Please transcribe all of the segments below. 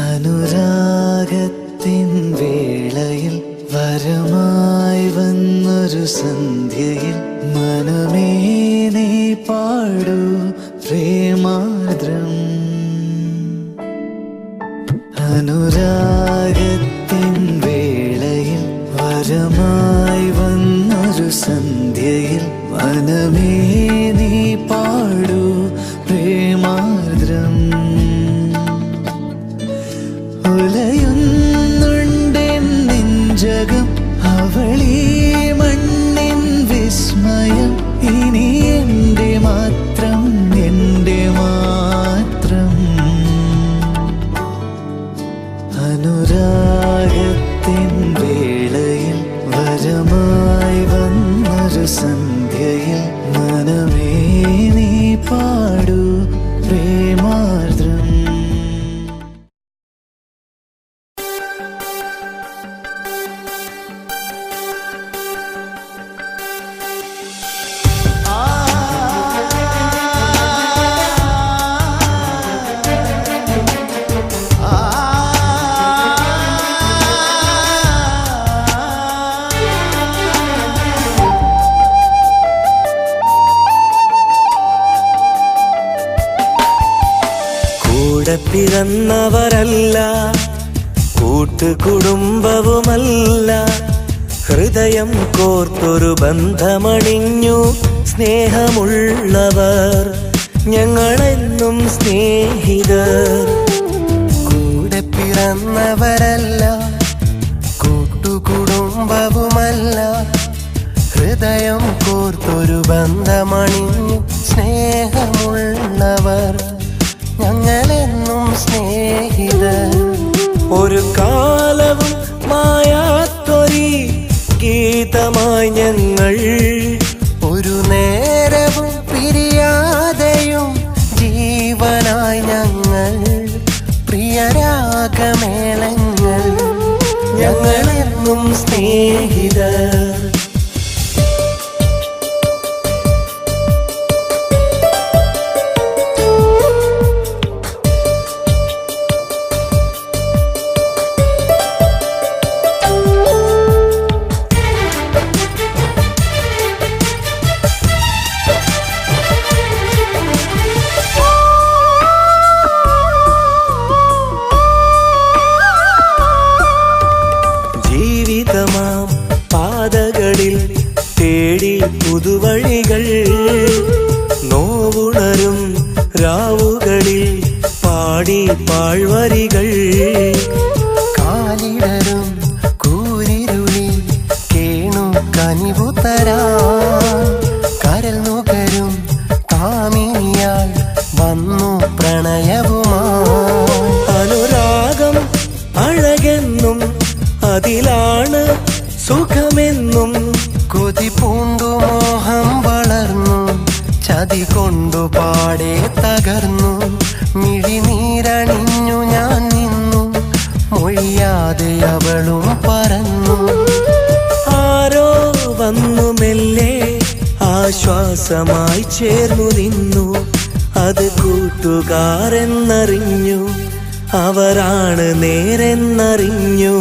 അനുരാഗത്തിൻ വേളയിൽ വരമായി വന്നൊരു സന്ധ്യയിൽ മനമേ നീ പാടൂ പ്രേമാർദ്രം. അനുരാഗത്തിൻ വേളയിൽ വരമായി വന്നൊരു സന്ധ്യയിൽ മനമേ നീ പാടൂ പ്രേമാർദ്രം. ഉലയുന്നുണ്ടെൻ നെഞ്ചകം അവളീ മണ്ണിൻ വിസ്മയം. ഇനി എൻ്റെ മാത്രം, എൻ്റെ മാത്രം. അനുരാഗത്തിൻ വേളയിൽ വരമായി വന്നൊരു സന്ധ്യയിൽ മനമേ നീ പാടൂ പ്രേമാർദ്രം. പിറന്നവരല്ല, കൂട്ടുകുടുംബവുമല്ല, ഹൃദയം കോർത്തൊരു ബന്ധമണിഞ്ഞു സ്നേഹമുള്ളവർ ഞങ്ങളെന്നും സ്നേഹിതർ. കൂടെ പിറന്നവരല്ല, കൂട്ടുകുടുംബവുമല്ല, ഹൃദയം കോർത്തൊരു ബന്ധമണിഞ്ഞു സ്നേഹമുള്ളവർ ഞങ്ങളെന്നും സ്നേഹിതർ. ഒരു കാലവും മായാത്തൊരി ഗീതമായി ഞങ്ങൾ, ഒരു നേരവും പിരിയാതെയും ജീവനായി ഞങ്ങൾ, പ്രിയരാഗമേളങ്ങൾ ഞങ്ങളെന്നും സ്നേഹിതർ. പാതകളിൽ തേടി പുതുവഴികൾ, നോവുണരും രാവുകളിൽ പാടി പാഴ്വരികൾ, കാലിടരും കൂരിരുളി കേണു കനിവുതരാൻ, കരൽ നുകരും കാമിനിയാൽ വന്നു പ്രണയവുമായി. അനുരാഗം അഴകെന്നും അതിലാണ് സുഖമെന്നും, കൊതി പൂണ്ടു മോഹം വളർന്നു, ചതി കൊണ്ടു പാടെ തകർന്നു, മിഴിനീരണിഞ്ഞു ഞാൻ നിന്നു, മൊഴിയാതെ അവളും പറന്നു. ആരോ വന്നു മെല്ലെ ആശ്വാസമായി ചേർന്നു നിന്നു, അത് കൂട്ടുകാരെന്നറിഞ്ഞു, അവരാണ് നേരെന്നറിഞ്ഞു.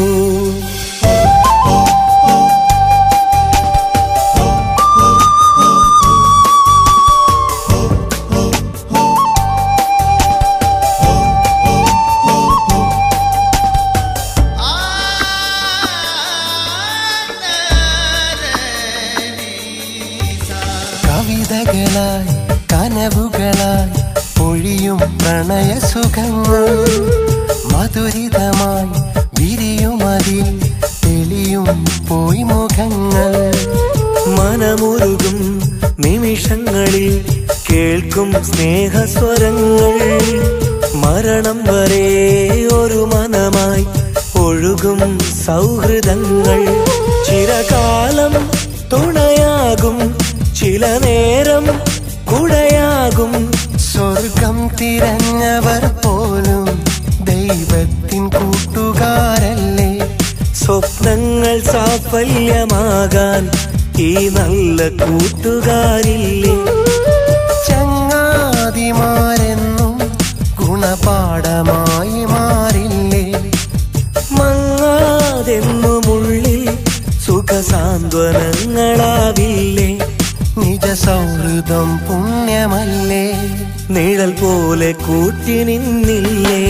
കവിതകളായി കനവുകളായി പൊഴിയും പ്രണയസുഖങ്ങൾ, മധുരിതമായി വിരിയുമതിൽ തെളിയും പോയി മുഖങ്ങൾ. മനമുരുകും നിമിഷങ്ങളിൽ കേൾക്കും സ്നേഹസ്വരങ്ങൾ, മരണം വരെ ഒരു മനമായി ഒഴുകും സൗഹൃദങ്ങൾ. ചിരകാലം തുണയാകും, ചില നേരം കുടയാകും. സ്വർഗം തിരഞ്ഞവർ പോലും ദൈവത്തിൻ കൂട്ടുകാരല്ലേ. സ്വപ്നങ്ങൾ സാഫല്യമാകാൻ ഈ നല്ല കൂട്ടുകാരില്ലേ. ചങ്ങാതിമാരെന്നും ഗുണപാഠമായി മാറില്ല. പോലെ കൂട്ടി നിന്നില്ലേ.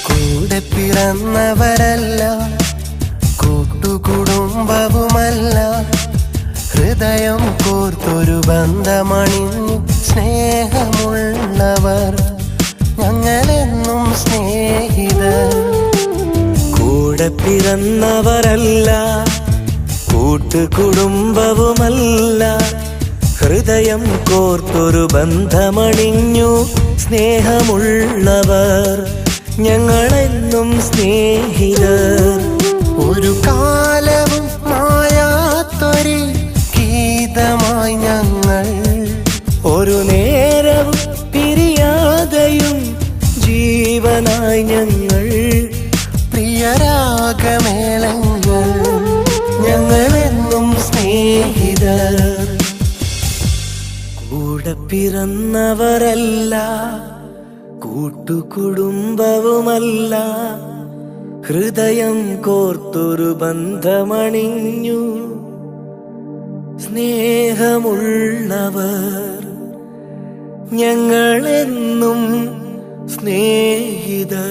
കൂടെ പിറന്നവരല്ല, കൂട്ടുകുടുംബവുമല്ല, ഹൃദയം കോർത്തൊരു ബന്ധമണിഞ്ഞു സ്നേഹമുള്ളവർ ഞങ്ങളെന്നും സ്നേഹിതർ. കൂടെ പിറന്നവരല്ല, കൂട്ടുകുടുംബവുമല്ല, ഹൃദയം കോർത്തൊരു ബന്ധമണിഞ്ഞു സ്നേഹമുള്ളവർ ഞങ്ങളെന്നും സ്നേഹിതർ. ഒരു കാലവും മായാത്തൊരു ഗീതമായി ഞങ്ങൾ, ഒരു നേരവും പിരിയാതെയും ജീവനായി ഞങ്ങൾ. പ്രിയരാഗമേളങ്ങൾ ഞങ്ങളെന്നും സ്നേഹിതർ. കൂടെ പിറന്നവരല്ല, കൂട്ടുകുടുംബവുമല്ല, ഹൃദയം കോർത്തൊരു ബന്ധമണിഞ്ഞു സ്നേഹമുള്ളവർ ഞങ്ങളെന്നും സ്നേഹിതർ.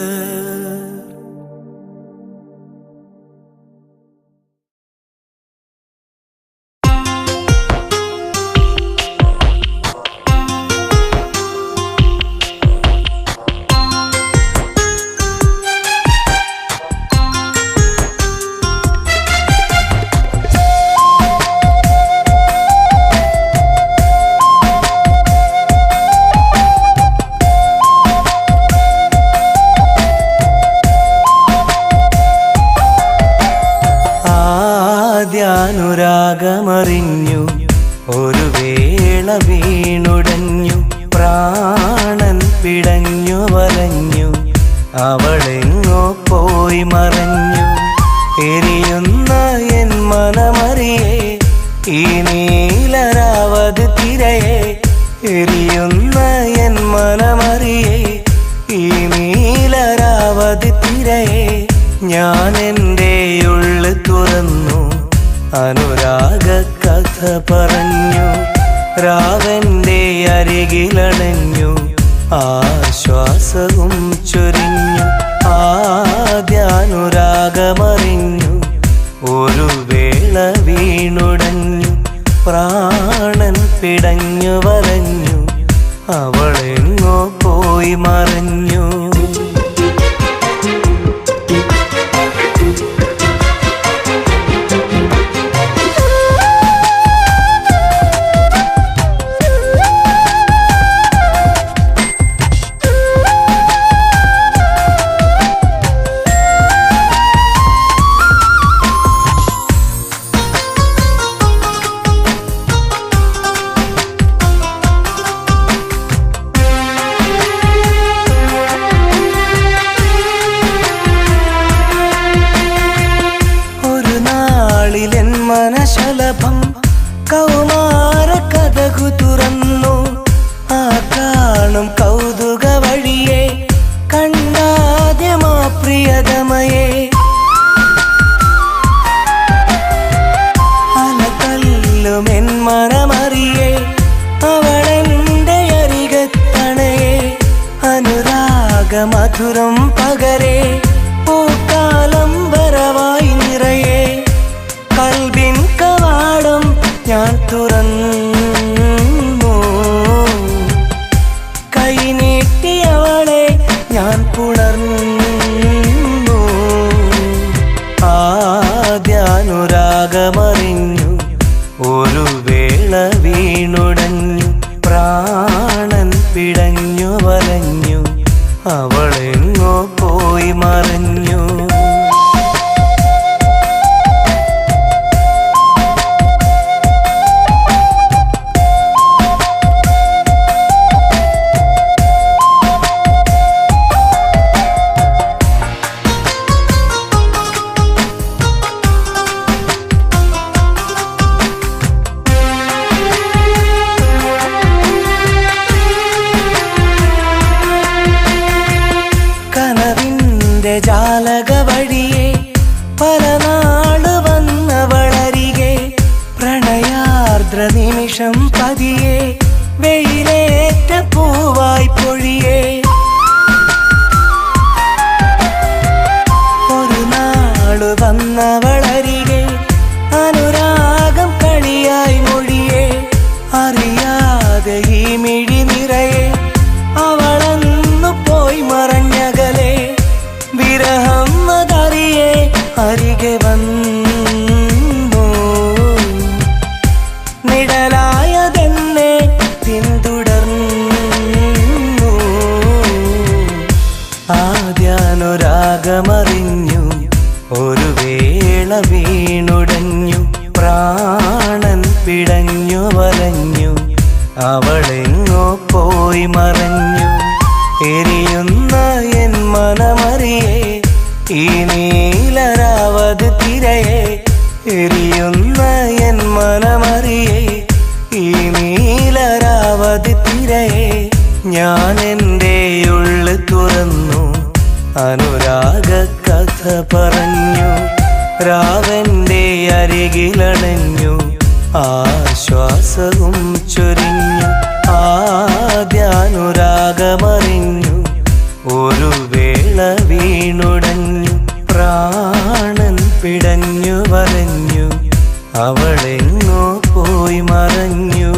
അനുരാഗമറിഞ്ഞു ഒരു വേള വീണുടഞ്ഞു, പ്രാണൻ പിടഞ്ഞു വലഞ്ഞു, അവളെങ്ങോ പോയി മറഞ്ഞു. എരിയുന്ന എൻ മനമറിയേ ഈ നീലരാവത് തിരയെ, എരിയുന്ന എൻ മനമറിയേ ഈ നീലരാവത് തിരയെ. ഞാൻ എൻ്റെ ഉള്ളു തുറന്നു അനുരാഗ കഥ പറഞ്ഞു, രാവന്റെ അരികിലണഞ്ഞു ആശ്വാസവും ചൊരിഞ്ഞു. ആദ്യാനുരാഗമറിഞ്ഞു ഒരു വേള വീണുടഞ്ഞു, പ്രാണൻ പിടഞ്ഞു വലഞ്ഞു, അവളെങ്ങോ പോയി മറഞ്ഞു. മനശലഭം കൗമാര കഥകു തുറന്നു, ആ കാണും കൗതുക വഴിയെ കണ്ടാദ്യമാ പ്രിയതമയെ. അലതല്ലും എൻ മനമറിയേ അവളെന്റെ അരികത്തണയെ, അനുരാഗ മധുരം പകരേ പൂക്കാലം വരവായി നിറയെ. കൽബിൻ കവാടം ഞാൻ തുറന്നു, കൈനീട്ടിയവളെ ഞാൻ പുണർന്നു. ആദ്യാനുരാഗമറിഞ്ഞു ഒരു വേള വീണുടഞ്ഞു, പ്രാണൻ പിടഞ്ഞു വലഞ്ഞു, അവളെങ്ങോ പോയി മറഞ്ഞു. ജാലക വഴിയെ പല നാള് വന്നവളരികെ, പ്രണയാർദ്ര നിമിഷം പതിയെ വെയിലേറ്റ പൂവായി പൊഴിയേ. രാഗമറിഞ്ഞു ഒരു വേള വീണുടഞ്ഞു പ്രാണൻ പിടഞ്ഞു വലഞ്ഞു അവളെങ്ങോ പോയി മറഞ്ഞു എരിയുന്ന എൻ മനമറിയേ ഈ നീലരാവത് തിരയെ എരിയുന്ന എൻ മനമറിയേ ഈ നീലരാവത് തിരയെ ഞാൻ എൻ്റെ ഉള്ളു തുറന്നു അനുരാഗ കഥ പറഞ്ഞു രാവന്റെ അരികിലണഞ്ഞു ആശ്വാസവും ചൊരിഞ്ഞു ആദ്യാനുരാഗമറിഞ്ഞു ഒരു വേള വീണുടഞ്ഞു പ്രാണൻ പിടഞ്ഞു വലഞ്ഞു അവളെങ്ങോ പോയി മറഞ്ഞു.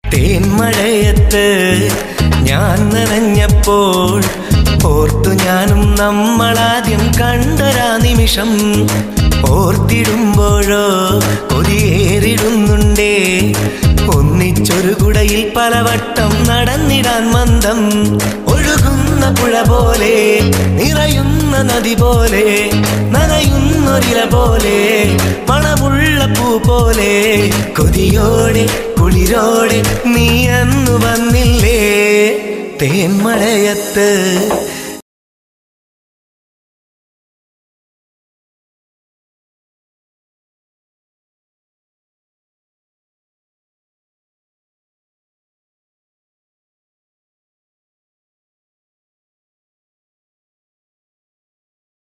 തേന്മഴയത്ത് ഞാൻ നനഞ്ഞപ്പോൾ ഓർത്തു ഞാനും നമ്മളാദ്യം കണ്ടൊരാ നിമിഷം ഓർത്തിടുമ്പോഴോ കൊതിയേറിടുന്നുണ്ടേ ഒന്നിച്ചൊരു കുടയിൽ പലവട്ടം നടന്നിടാൻ മന്ദം ഒഴുകുന്ന പുഴ പോലെ നിറയുന്ന നദി പോലെ നനയുന്നൊരില പോലെ മണമുള്ള പൂ പോലെ കൊതിയോടെ കുളിരോടെ നീ അന്നു വന്നില്ലേ തേന്മഴയത്ത്